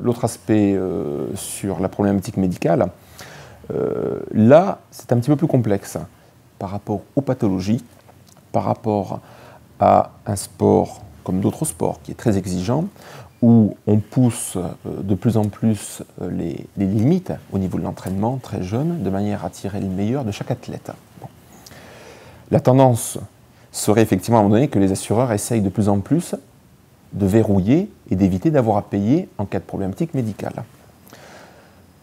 L'autre aspect sur la problématique médicale, là, c'est un petit peu plus complexe par rapport aux pathologies, par rapport à un sport comme d'autres sports qui est très exigeant, où on pousse de plus en plus les limites au niveau de l'entraînement très jeune, de manière à tirer le meilleur de chaque athlète. Bon. La tendance serait effectivement à un moment donné que les assureurs essayent de plus en plus de verrouiller et d'éviter d'avoir à payer en cas de problématique médicale.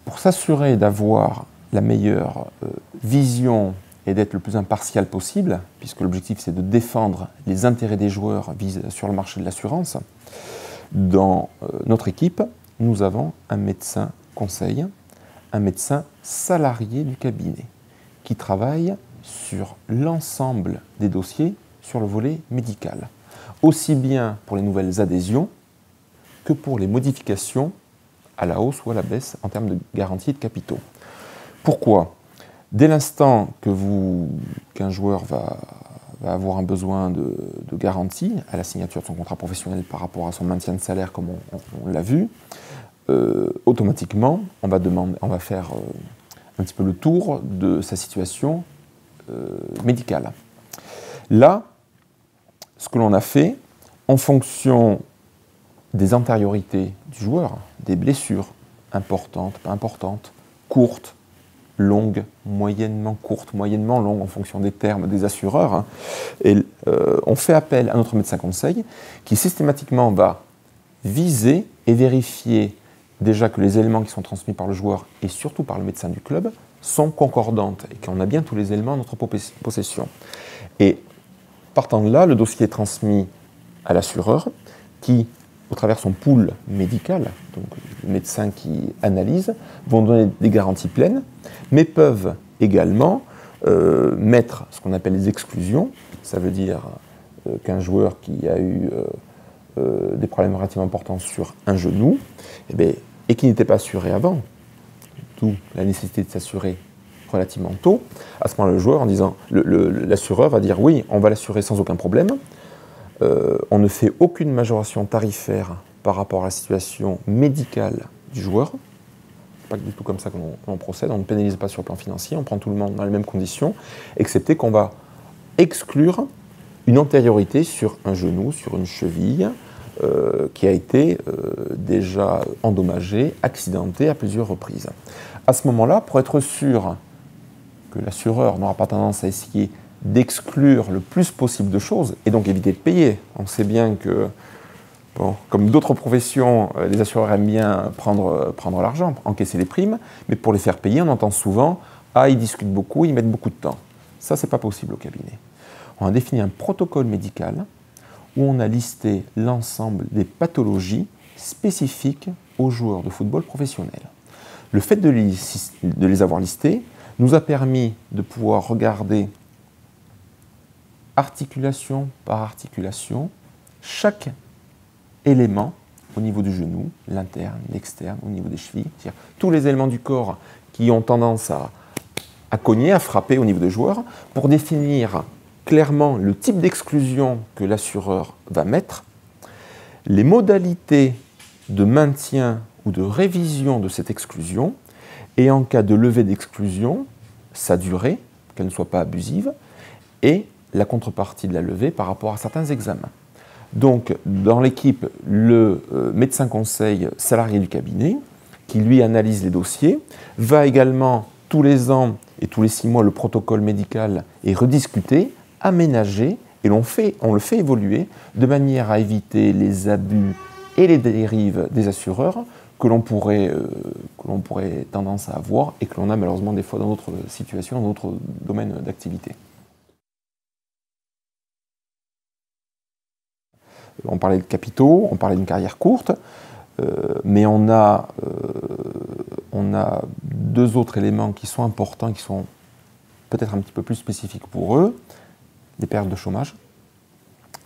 Pour s'assurer d'avoir la meilleure vision et d'être le plus impartial possible, puisque l'objectif c'est de défendre les intérêts des joueurs sur le marché de l'assurance, dans notre équipe, nous avons un médecin conseil, un médecin salarié du cabinet, qui travaille sur l'ensemble des dossiers sur le volet médical, aussi bien pour les nouvelles adhésions que pour les modifications à la hausse ou à la baisse en termes de garantie et de capitaux. Pourquoi ? Dès l'instant qu'un joueur va avoir un besoin de garantie à la signature de son contrat professionnel par rapport à son maintien de salaire, comme on l'a vu, automatiquement, on va faire un petit peu le tour de sa situation médicale. Là, ce que l'on a fait, en fonction des antériorités du joueur, des blessures importantes, pas importantes, courtes, longues, moyennement courtes, moyennement longues, en fonction des termes des assureurs, hein, et on fait appel à notre médecin conseil qui systématiquement va viser et vérifier déjà que les éléments qui sont transmis par le joueur et surtout par le médecin du club sont concordantes et qu'on a bien tous les éléments à notre possession. Et partant de là, le dossier est transmis à l'assureur qui, au travers de son pool médical, donc les médecins qui analysent, vont donner des garanties pleines, mais peuvent également mettre ce qu'on appelle les exclusions. Ça veut dire qu'un joueur qui a eu des problèmes relativement importants sur un genou, et qui n'était pas assuré avant, d'où la nécessité de s'assurer relativement tôt, à ce moment-là, le joueur, en disant, l'assureur va dire oui, on va l'assurer sans aucun problème. On ne fait aucune majoration tarifaire par rapport à la situation médicale du joueur. C'est pas du tout comme ça qu'on procède. On ne pénalise pas sur le plan financier, on prend tout le monde dans les mêmes conditions, excepté qu'on va exclure une antériorité sur un genou, sur une cheville, qui a été déjà endommagée, accidentée à plusieurs reprises. À ce moment-là, pour être sûr que l'assureur n'aura pas tendance à essayer d'exclure le plus possible de choses et donc éviter de payer. On sait bien que, bon, comme d'autres professions, les assureurs aiment bien prendre l'argent, encaisser les primes, mais pour les faire payer, on entend souvent « Ah, ils discutent beaucoup, ils mettent beaucoup de temps ». Ça, c'est pas possible au cabinet. On a défini un protocole médical où on a listé l'ensemble des pathologies spécifiques aux joueurs de football professionnels. Le fait de les avoir listés nous a permis de pouvoir regarder articulation par articulation chaque élément au niveau du genou, l'interne, l'externe, au niveau des chevilles, c'est-à-dire tous les éléments du corps qui ont tendance à cogner, à frapper au niveau des joueurs, pour définir clairement le type d'exclusion que l'assureur va mettre, les modalités de maintien ou de révision de cette exclusion, et en cas de levée d'exclusion, sa durée, qu'elle ne soit pas abusive, et la contrepartie de la levée par rapport à certains examens. Donc, dans l'équipe, le médecin conseil salarié du cabinet, qui lui analyse les dossiers, va également tous les ans et tous les 6 mois, le protocole médical est rediscuté, aménagé, et on le fait évoluer de manière à éviter les abus et les dérives des assureurs que l'on pourrait tendance à avoir et que l'on a malheureusement des fois dans d'autres situations, dans d'autres domaines d'activité. On parlait de capitaux, on parlait d'une carrière courte, mais on a 2 autres éléments qui sont importants, qui sont peut-être un petit peu plus spécifiques pour eux, les périodes de chômage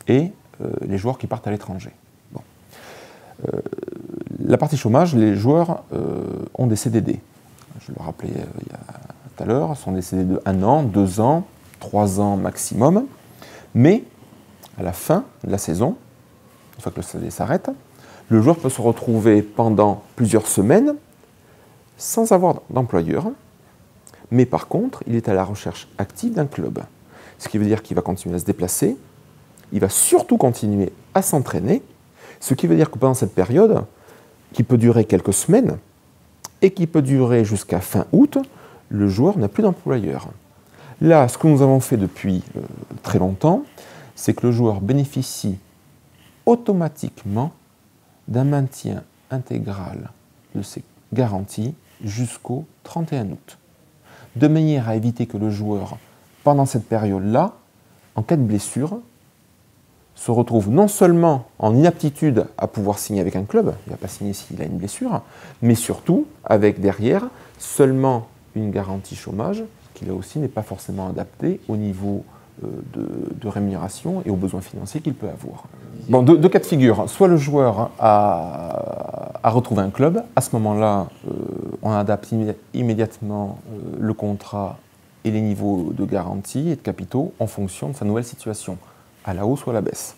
et les joueurs qui partent à l'étranger. Bon. La partie chômage, les joueurs ont des CDD. Je le rappelais tout à l'heure, sont des CDD de 1 an, 2 ans, 3 ans maximum, mais à la fin de la saison, une fois que le CDD s'arrête, le joueur peut se retrouver pendant plusieurs semaines sans avoir d'employeur, mais par contre, il est à la recherche active d'un club. Ce qui veut dire qu'il va continuer à se déplacer, il va surtout continuer à s'entraîner, ce qui veut dire que pendant cette période, qui peut durer quelques semaines et qui peut durer jusqu'à fin août, le joueur n'a plus d'employeur. Là, ce que nous avons fait depuis très longtemps, c'est que le joueur bénéficie automatiquement d'un maintien intégral de ses garanties jusqu'au 31 août, de manière à éviter que le joueur, pendant cette période-là, en cas de blessure, se retrouve non seulement en inaptitude à pouvoir signer avec un club, il ne va pas signer s'il a une blessure, mais surtout avec derrière seulement une garantie chômage, qui là aussi n'est pas forcément adaptée au niveau de rémunération et aux besoins financiers qu'il peut avoir. Bon, deux cas de figure. Soit le joueur a retrouvé un club, à ce moment-là, on adapte immédiatement le contrat et les niveaux de garantie et de capitaux en fonction de sa nouvelle situation, à la hausse ou à la baisse.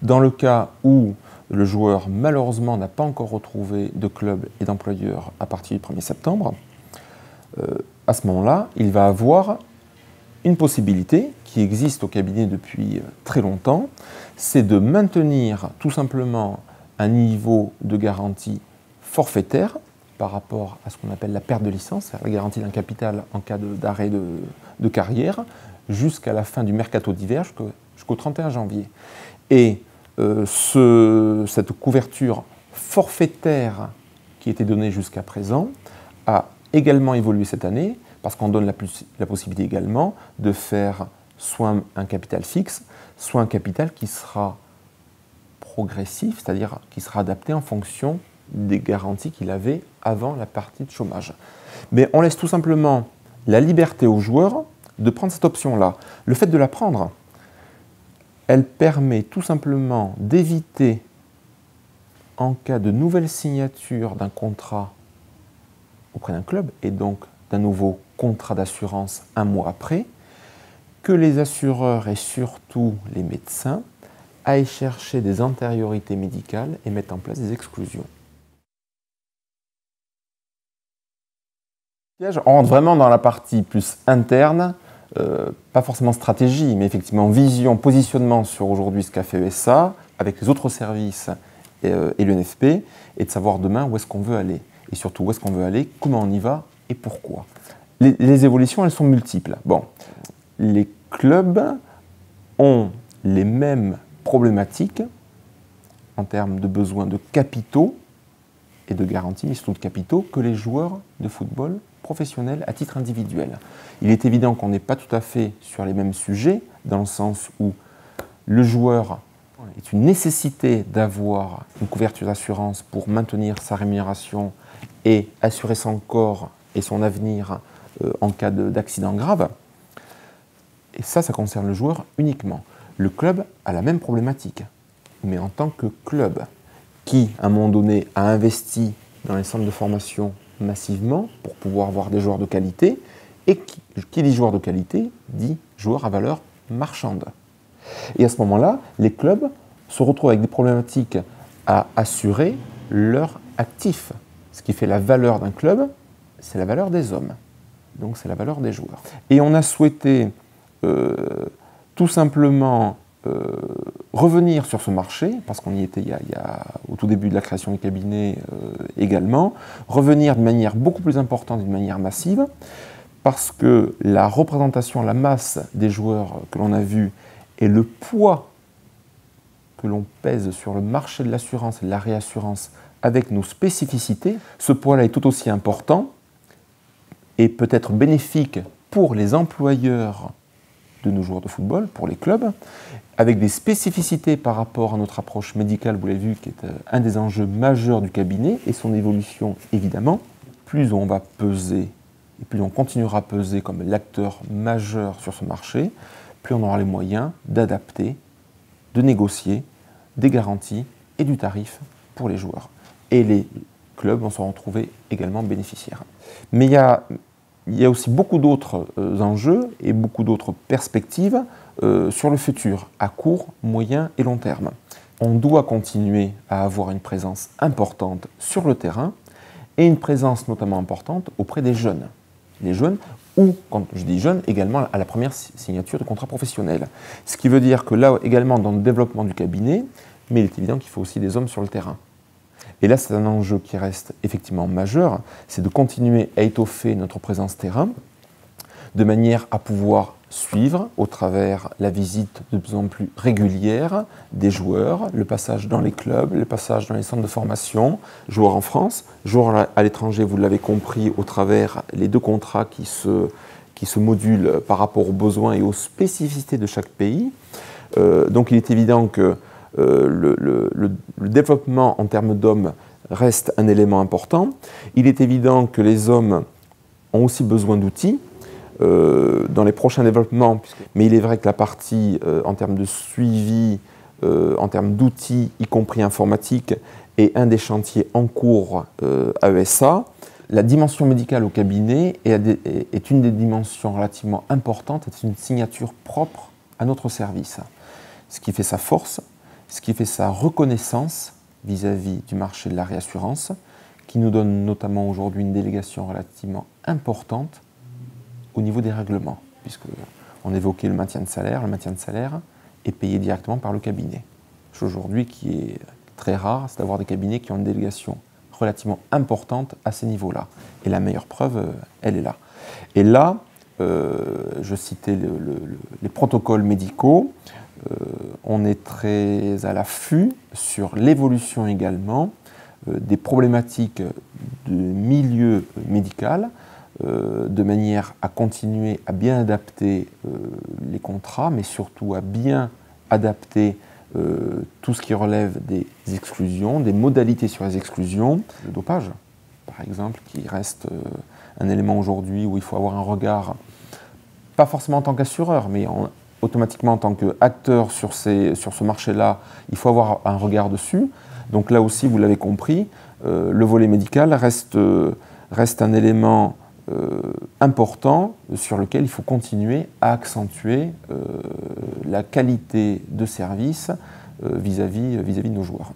Dans le cas où le joueur, malheureusement, n'a pas encore retrouvé de club et d'employeur à partir du 1er septembre, à ce moment-là, il va avoir une possibilité qui existe au cabinet depuis très longtemps, c'est de maintenir tout simplement un niveau de garantie forfaitaire par rapport à ce qu'on appelle la perte de licence, c'est-à-dire la garantie d'un capital en cas d'arrêt de carrière, jusqu'à la fin du mercato d'hiver, jusqu'au 31 janvier. Et cette couverture forfaitaire qui était donnée jusqu'à présent a également évolué cette année, parce qu'on donne la possibilité également de faire soit un capital fixe, soit un capital qui sera progressif, c'est-à-dire qui sera adapté en fonction des garanties qu'il avait avant la partie de chômage. Mais on laisse tout simplement la liberté aux joueurs de prendre cette option-là. Le fait de la prendre, elle permet tout simplement d'éviter, en cas de nouvelle signature d'un contrat auprès d'un club, et donc d'un nouveau contrat d'assurance un mois après, que les assureurs et surtout les médecins aillent chercher des antériorités médicales et mettent en place des exclusions. On rentre vraiment dans la partie plus interne, pas forcément stratégie, mais effectivement vision, positionnement sur aujourd'hui ce qu'a fait ESA, avec les autres services et l'UNFP, et de savoir demain où est-ce qu'on veut aller. Et surtout où est-ce qu'on veut aller, comment on y va et pourquoi. Les évolutions, elles sont multiples. Bon, les clubs ont les mêmes problématiques en termes de besoins de capitaux et de garanties, mais surtout de capitaux, que les joueurs de football professionnels à titre individuel. Il est évident qu'on n'est pas tout à fait sur les mêmes sujets, dans le sens où le joueur est une nécessité d'avoir une couverture d'assurance pour maintenir sa rémunération et assurer son corps et son avenir en cas d'accident grave. Et ça concerne le joueur uniquement. Le club a la même problématique, mais en tant que club qui, à un moment donné, a investi dans les centres de formation massivement pour pouvoir avoir des joueurs de qualité, et qui dit joueurs de qualité, dit joueurs à valeur marchande. Et à ce moment-là, les clubs se retrouvent avec des problématiques à assurer leur actif. Ce qui fait la valeur d'un club, c'est la valeur des hommes. Donc c'est la valeur des joueurs. Et on a souhaité tout simplement revenir sur ce marché, parce qu'on y était au tout début de la création du cabinet également, revenir de manière beaucoup plus importante, d'une manière massive, parce que la représentation, la masse des joueurs que l'on a vus et le poids que l'on pèse sur le marché de l'assurance et de la réassurance avec nos spécificités, ce poids-là est tout aussi important et peut être bénéfique pour les employeurs de nos joueurs de football, pour les clubs, avec des spécificités par rapport à notre approche médicale, vous l'avez vu, qui est un des enjeux majeurs du cabinet, et son évolution, évidemment. Plus on va peser, et plus on continuera à peser comme l'acteur majeur sur ce marché, plus on aura les moyens d'adapter, de négocier des garanties et du tarif pour les joueurs. Et les clubs vont se retrouver également bénéficiaires. Mais il y a aussi beaucoup d'autres enjeux et beaucoup d'autres perspectives sur le futur, à court, moyen et long terme. on doit continuer à avoir une présence importante sur le terrain et une présence notamment importante auprès des jeunes. Les jeunes, ou, quand je dis jeunes, également à la première signature de contrat professionnel. Ce qui veut dire que là, également dans le développement du cabinet, mais il est évident qu'il faut aussi des hommes sur le terrain. Et là, c'est un enjeu qui reste effectivement majeur, c'est de continuer à étoffer notre présence terrain, de manière à pouvoir suivre, au travers la visite de plus en plus régulière des joueurs, le passage dans les clubs, le passage dans les centres de formation, joueurs en France, joueurs à l'étranger, vous l'avez compris, au travers les 2 contrats qui se modulent par rapport aux besoins et aux spécificités de chaque pays. Donc il est évident que le développement en termes d'hommes reste un élément important. Il est évident que les hommes ont aussi besoin d'outils dans les prochains développements, mais il est vrai que la partie en termes de suivi, en termes d'outils, y compris informatiques, est un des chantiers en cours à ESA. La dimension médicale au cabinet est une des dimensions relativement importantes, c'est une signature propre à notre service. Ce qui fait sa force, ce qui fait sa reconnaissance vis-à-vis du marché de la réassurance, qui nous donne notamment aujourd'hui une délégation relativement importante au niveau des règlements, puisqu'on évoquait le maintien de salaire. Le maintien de salaire est payé directement par le cabinet. Chose aujourd'hui qui est très rare, c'est d'avoir des cabinets qui ont une délégation relativement importante à ces niveaux-là. Et la meilleure preuve, elle est là. Et là, je citais les protocoles médicaux. On est très à l'affût sur l'évolution également des problématiques de milieu médical, de manière à continuer à bien adapter les contrats, mais surtout à bien adapter tout ce qui relève des exclusions, des modalités sur les exclusions. Le dopage, par exemple, qui reste un élément aujourd'hui où il faut avoir un regard, pas forcément en tant qu'assureur, mais automatiquement en tant qu'acteur sur ce marché-là, il faut avoir un regard dessus. Donc là aussi, vous l'avez compris, le volet médical reste un élément important sur lequel il faut continuer à accentuer la qualité de service vis-à-vis de nos joueurs.